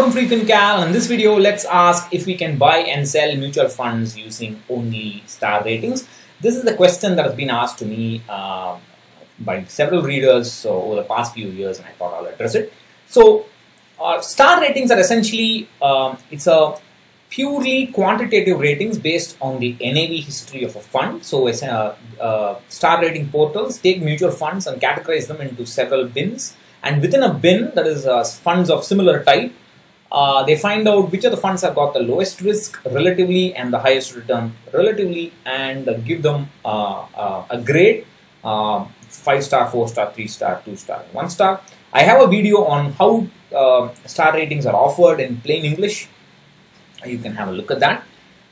from FreeFinCal, and in this video let's ask if we can buy and sell mutual funds using only star ratings. This is the question that has been asked to me by several readers over the past few years, and I thought I'll address it. So star ratings are essentially, it's a purely quantitative ratings based on the NAV history of a fund. So star rating portals take mutual funds and categorize them into several bins. And within a bin, that is funds of similar type, they find out which of the funds have got the lowest risk relatively and the highest return relatively, and give them a grade, 5-star, 4-star, 3-star, 2-star, 1-star. I have a video on how star ratings are offered in plain English. You can have a look at that.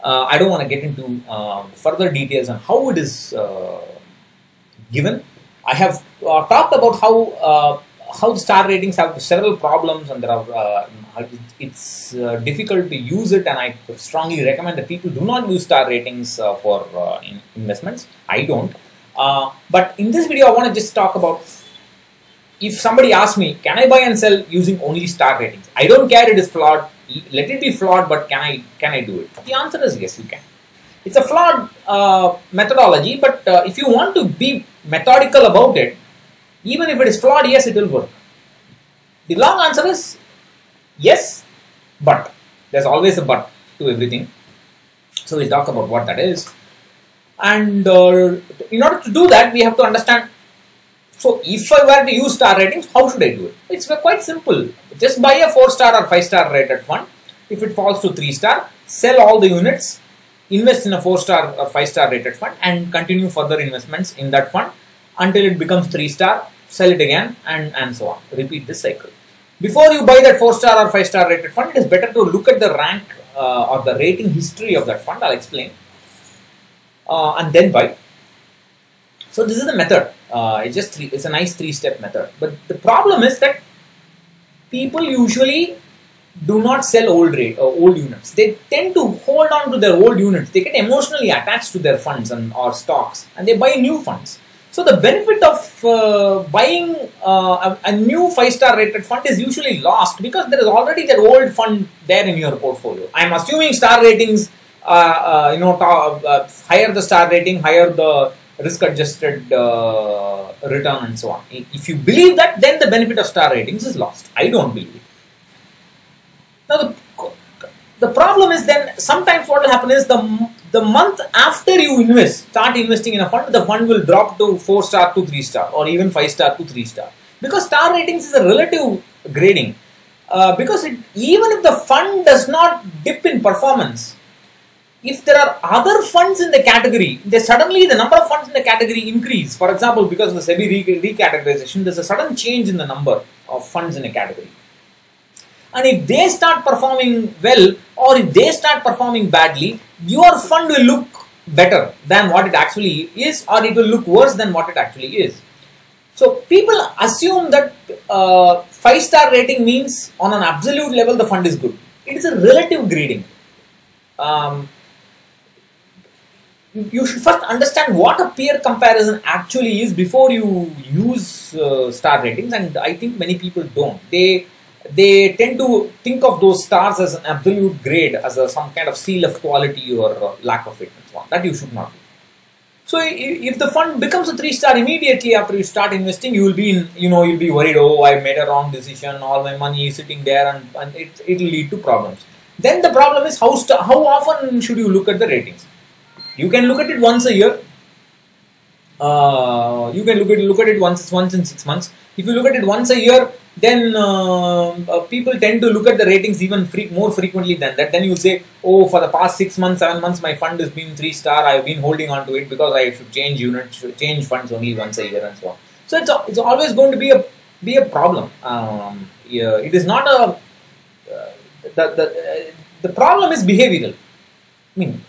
I don't want to get into further details on how it is given. I have talked about how the star ratings have several problems, and there are it's difficult to use it, and I strongly recommend that people do not use star ratings for investments. I don't. But in this video, I want to just talk about, if somebody asks me, can I buy and sell using only star ratings? I don't care it is flawed. Let it be flawed, but can I do it? The answer is yes, you can. It's a flawed methodology, but if you want to be methodical about it, even if it is flawed, yes, it will work. The long answer is yes, but. There's always a but to everything. So we'll talk about what that is. And in order to do that, we have to understand. So if I were to use star ratings, how should I do it? It's quite simple. Just buy a 4-star or 5-star rated fund. If it falls to 3-star, sell all the units, invest in a 4-star or 5-star rated fund, and continue further investments in that fund until it becomes 3-star, sell it again, and so on. Repeat this cycle. Before you buy that 4-star or 5-star rated fund, it is better to look at the rank or the rating history of that fund. I'll explain. And then buy. So this is the method. It's a nice 3-step method. But the problem is that people usually do not sell old units. They tend to hold on to their old units. They get emotionally attached to their funds or stocks, and they buy new funds. So the benefit of buying a new 5-star rated fund is usually lost because there is already that old fund there in your portfolio. I am assuming star ratings, higher the star rating, higher the risk-adjusted return, and so on. If you believe that, then the benefit of star ratings is lost. I don't believe it. Now the problem is, then sometimes what will happen is the month after you start investing in a fund, the fund will drop to 4-star to 3-star, or even 5-star to 3-star, because star ratings is a relative grading. Because even if the fund does not dip in performance, if there are other funds in the category, suddenly the number of funds in the category increase. For example, because of the SEBI recategorization, there's a sudden change in the number of funds in a category. And if they start performing well, or if they start performing badly, your fund will look better than what it actually is, or it will look worse than what it actually is. So people assume that 5-star rating means on an absolute level the fund is good. It is a relative grading. You should first understand what a peer comparison actually is before you use star ratings, and I think many people don't. They tend to think of those stars as an absolute grade, as some kind of seal of quality or lack of it, and so on. That you should not do. So if the fund becomes a 3-star immediately after you start investing, you will be you'll be worried. Oh, I made a wrong decision. All my money is sitting there, and it will lead to problems. Then the problem is how often should you look at the ratings? You can look at it once a year. You can look at it once in 6 months. If you look at it once a year, then people tend to look at the ratings even more frequently than that. Then you say, oh, for the past 6 months, 7 months, my fund has been 3-star. I have been holding on to it because I should change units, change funds only once a year, and so on. So it's always going to be a problem. It is not a the problem is behavioral. I mean,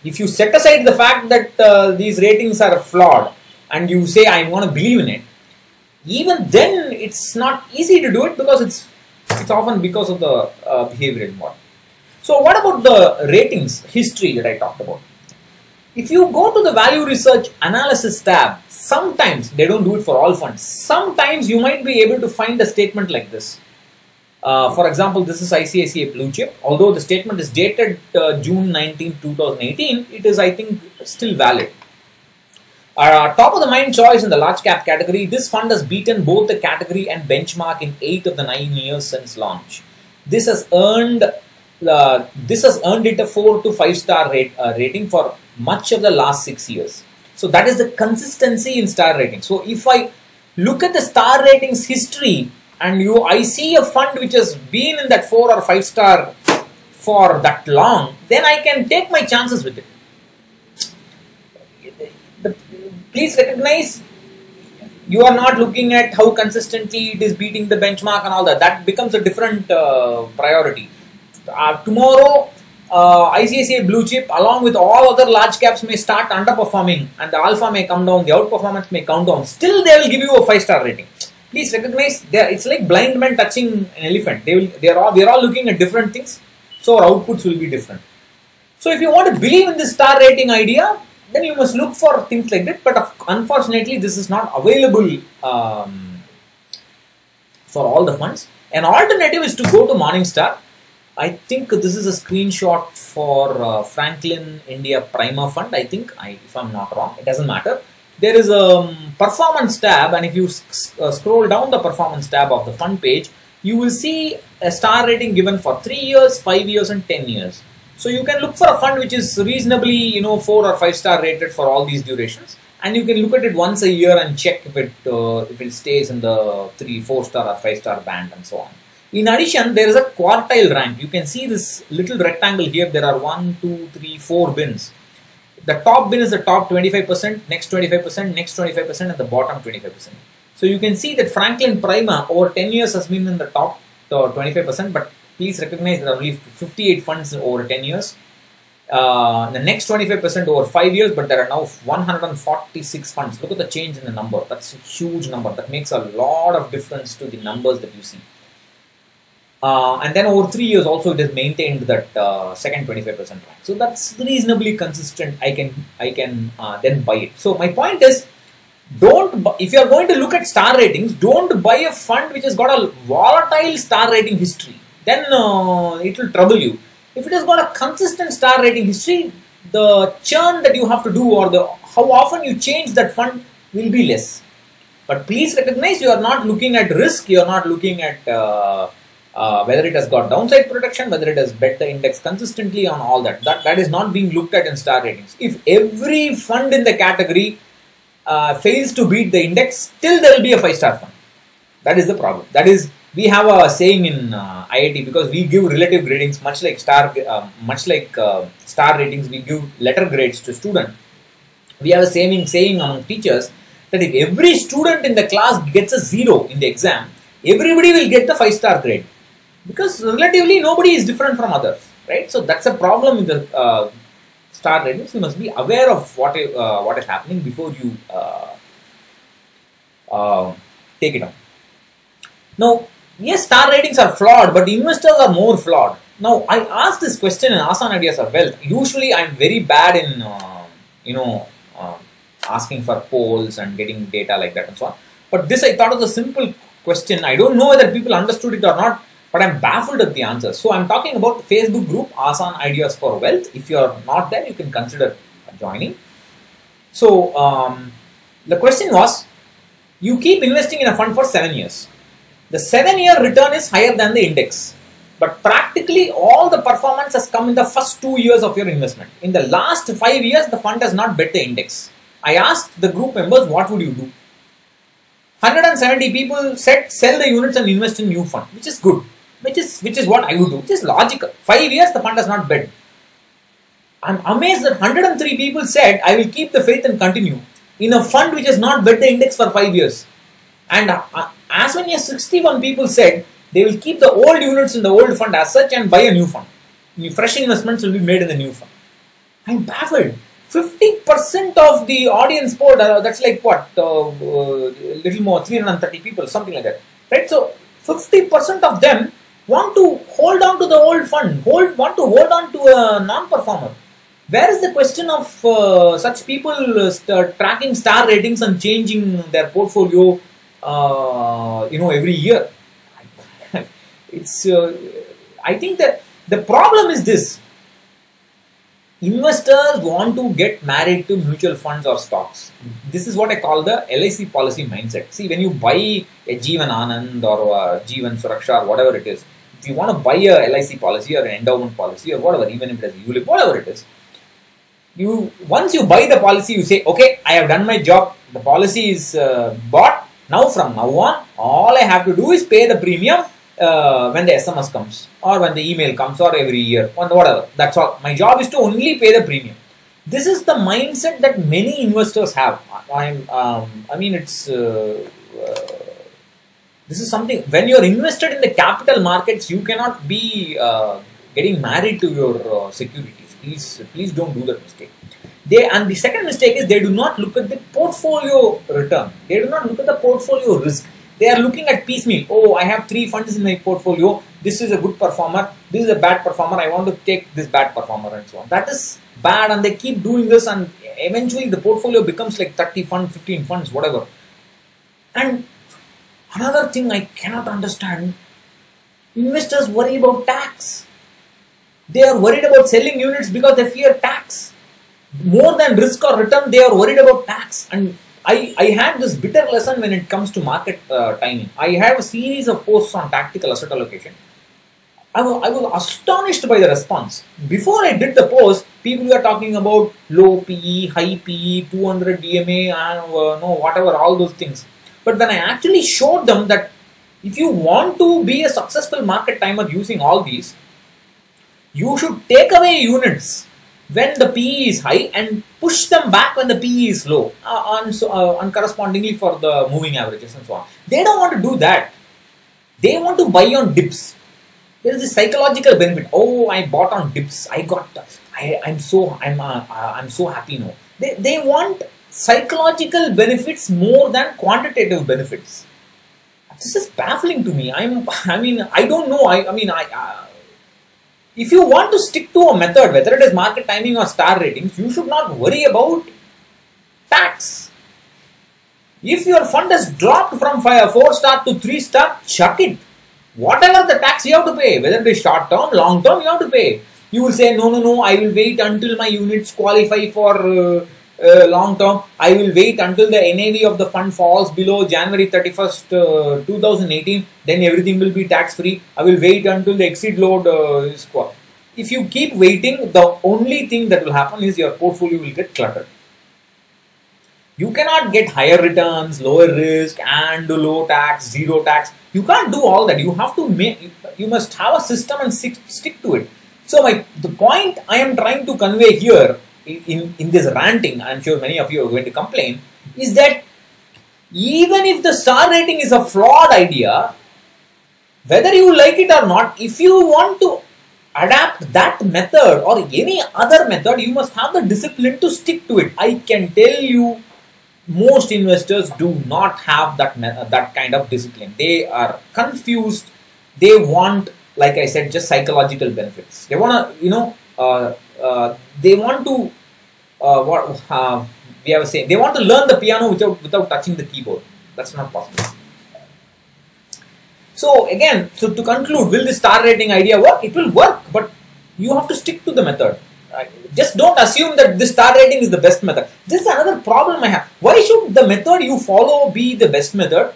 if you set aside the fact that these ratings are flawed and you say I'm going to believe in it, even then it's not easy to do it because it's often because of the behavioral model. So what about the ratings history that I talked about? If you go to the value research analysis tab, sometimes they don't do it for all funds. Sometimes you might be able to find a statement like this. For example, this is ICICI Blue Chip. Although the statement is dated June 19, 2018, it is, I think, still valid. Top of the mind choice in the large cap category, this fund has beaten both the category and benchmark in 8 of the 9 years since launch. This has earned it a 4 to 5 star rating for much of the last 6 years. So that is the consistency in star rating. So if I look at the star ratings history and I see a fund which has been in that 4 or 5 star for that long, then I can take my chances with it. Please recognize, you are not looking at how consistently it is beating the benchmark and all that. That becomes a different priority. Tomorrow, ICICI Blue Chip along with all other large caps may start underperforming and the alpha may come down, the outperformance may come down. Still, they will give you a 5 star rating. Please recognize, it's like blind men touching an elephant. We are all looking at different things, so our outputs will be different. So if you want to believe in this star rating idea, then you must look for things like that. But unfortunately, this is not available for all the funds. An alternative is to go to Morningstar. I think this is a screenshot for Franklin India Prima Fund. I think, if I'm not wrong, it doesn't matter. There is a performance tab, and if you scroll down the performance tab of the fund page, you will see a star rating given for 3 years, 5 years, and 10 years. So you can look for a fund which is reasonably, 4 or 5 star rated for all these durations, and you can look at it once a year and check if it stays in the 3, 4 star or 5 star band and so on. In addition, there is a quartile rank. You can see this little rectangle here. There are 1, 2, 3, 4 bins. The top bin is the top 25%, next 25%, next 25%, and the bottom 25%. So you can see that Franklin Prima over 10 years has been in the top 25%, but please recognize there are only 58 funds over 10 years. The next 25% over 5 years, but there are now 146 funds. Look at the change in the number. That's a huge number. That makes a lot of difference to the numbers that you see. And then over 3 years also it has maintained that second 25% rank. So that's reasonably consistent. I can then buy it. So my point is, if you are going to look at star ratings, don't buy a fund which has got a volatile star rating history. Then it will trouble you. If it has got a consistent star rating history, the churn that you have to do or how often you change that fund will be less. But please recognize, you are not looking at risk, you are not looking at whether it has got downside protection, whether it has bet the index consistently on all that. That is not being looked at in star ratings. If every fund in the category fails to beat the index, still there will be a 5-star fund. That is the problem. That is, we have a saying in IIT, because we give relative gradings, much like star ratings, we give letter grades to students. We have a saying among teachers that if every student in the class gets a 0 in the exam, everybody will get the 5-star grade, because relatively nobody is different from others, right? So that's a problem in the star ratings. You must be aware of what is happening before you take it on. Now, yes, star ratings are flawed, but investors are more flawed. Now, I asked this question in Asan Ideas of Wealth. Usually, I'm very bad in, asking for polls and getting data like that and so on. But this I thought was a simple question. I don't know whether people understood it or not, but I'm baffled at the answer. So, I'm talking about the Facebook group, Asan Ideas for Wealth. If you are not there, you can consider joining. So, the question was, you keep investing in a fund for 7 years. The 7-year return is higher than the index, but practically all the performance has come in the first 2 years of your investment. In the last 5 years, the fund has not bet the index. I asked the group members, what would you do? 170 people said sell the units and invest in new fund, which is good, which is what I would do, which is logical. 5 years the fund has not bet. I'm amazed that 103 people said I will keep the faith and continue in a fund which has not bet the index for 5 years. And as many as 61 people said they will keep the old units in the old fund as such and buy a new fund. Fresh investments will be made in the new fund. I'm baffled. 50% of the audience poll, that's like what, little more, 330 people, something like that, right? So 50% of them want to hold on to the old fund, want to hold on to a non-performer. Where is the question of such people tracking star ratings and changing their portfolio, every year? it's I think that the problem is this: investors want to get married to mutual funds or stocks. This is what I call the LIC policy mindset. See, when you buy a Jeevan Anand or a Jeevan Suraksha or whatever it is, if you want to buy a LIC policy or an endowment policy or whatever, even if it is ULIP, whatever it is, once you buy the policy, you say, okay, I have done my job. The policy is bought. Now from now on, all I have to do is pay the premium when the SMS comes or when the email comes or every year or whatever. That's all. My job is to only pay the premium. This is the mindset that many investors have. I mean, it's this is something. When you are invested in the capital markets, you cannot be getting married to your securities. Please don't do that mistake. And the second mistake is they do not look at the portfolio return. They do not look at the portfolio risk. They are looking at piecemeal. Oh, I have 3 funds in my portfolio. This is a good performer. This is a bad performer. I want to take this bad performer and so on. That is bad, and they keep doing this, and eventually the portfolio becomes like 30 funds, 15 funds, whatever. And another thing I cannot understand, investors worry about tax. They are worried about selling units because they fear tax. More than risk or return, they are worried about tax. And I had this bitter lesson when it comes to market timing. I have a series of posts on tactical asset allocation. I was astonished by the response. Before I did the post, people were talking about low PE, high PE, 200 DMA, and whatever, all those things. But when I actually showed them that if you want to be a successful market timer using all these, you should take away units when the PE is high and push them back when the PE is low, and correspondingly for the moving averages and so on. They don't want to do that. They want to buy on dips. There is a psychological benefit. Oh, I bought on dips. I'm so happy now. They want psychological benefits more than quantitative benefits. This is baffling to me. I don't know. If you want to stick to a method, whether it is market timing or star ratings, you should not worry about tax. If your fund has dropped from 4-star to 3-star, chuck it. Whatever the tax you have to pay, whether it is short term, long term, you have to pay. You will say, no, I will wait until my units qualify for long term. I will wait until the NAV of the fund falls below January 31st, 2018. Then everything will be tax free. I will wait until the exit load is. If you keep waiting, the only thing that will happen is your portfolio will get cluttered. You cannot get higher returns, lower risk, and low tax, zero tax. You can't do all that. You have to you must have a system and stick to it. So the point I am trying to convey here in this ranting, I am sure many of you are going to complain, is that even if the star rating is a flawed idea, whether you like it or not, if you want to adapt that method or any other method, you must have the discipline to stick to it. I can tell you, most investors do not have that kind of discipline. They are confused. They want, like I said, just psychological benefits. They want to, they want to, they want to learn the piano without touching the keyboard. That's not possible. So again, to conclude, will this star rating idea work? It will work, but you have to stick to the method. Just don't assume that this star rating is the best method. This is another problem I have. Why should the method you follow be the best method?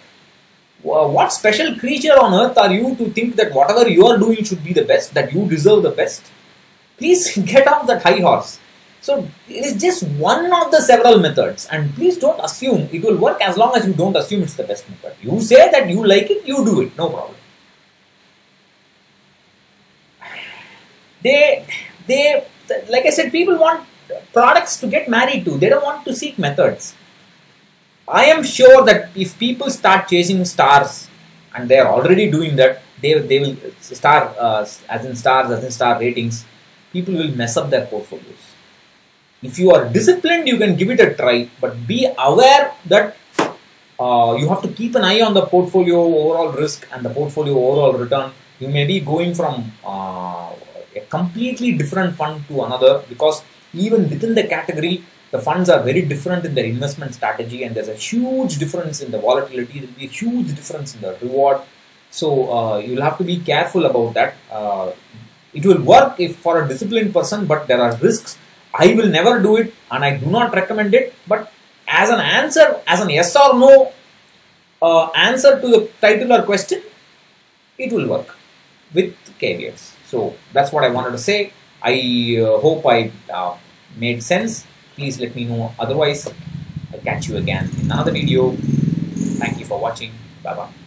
What special creature on earth are you to think that whatever you are doing should be the best, that you deserve the best? Please get off that high horse. So it is just one of the several methods, and please don't assume it will work as long as you don't assume it's the best method. You say that you like it, you do it, no problem. Like I said, people want products to get married to. They don't want to seek methods. I am sure that if people start chasing stars, and they are already doing that, they will as in star ratings, people will mess up their portfolios. If you are disciplined, you can give it a try, but be aware that you have to keep an eye on the portfolio overall risk and the portfolio overall return. You may be going from a completely different fund to another, because even within the category, the funds are very different in their investment strategy, and there's a huge difference in the volatility. There will be a huge difference in the reward. So you'll have to be careful about that. It will work if for a disciplined person, but there are risks. I will never do it and I do not recommend it. But as an answer, as an yes or no answer to the title or question, it will work with caveats. So that's what I wanted to say. I hope I made sense. Please let me know otherwise. I'll catch you again in another video. Thank you for watching. Bye bye.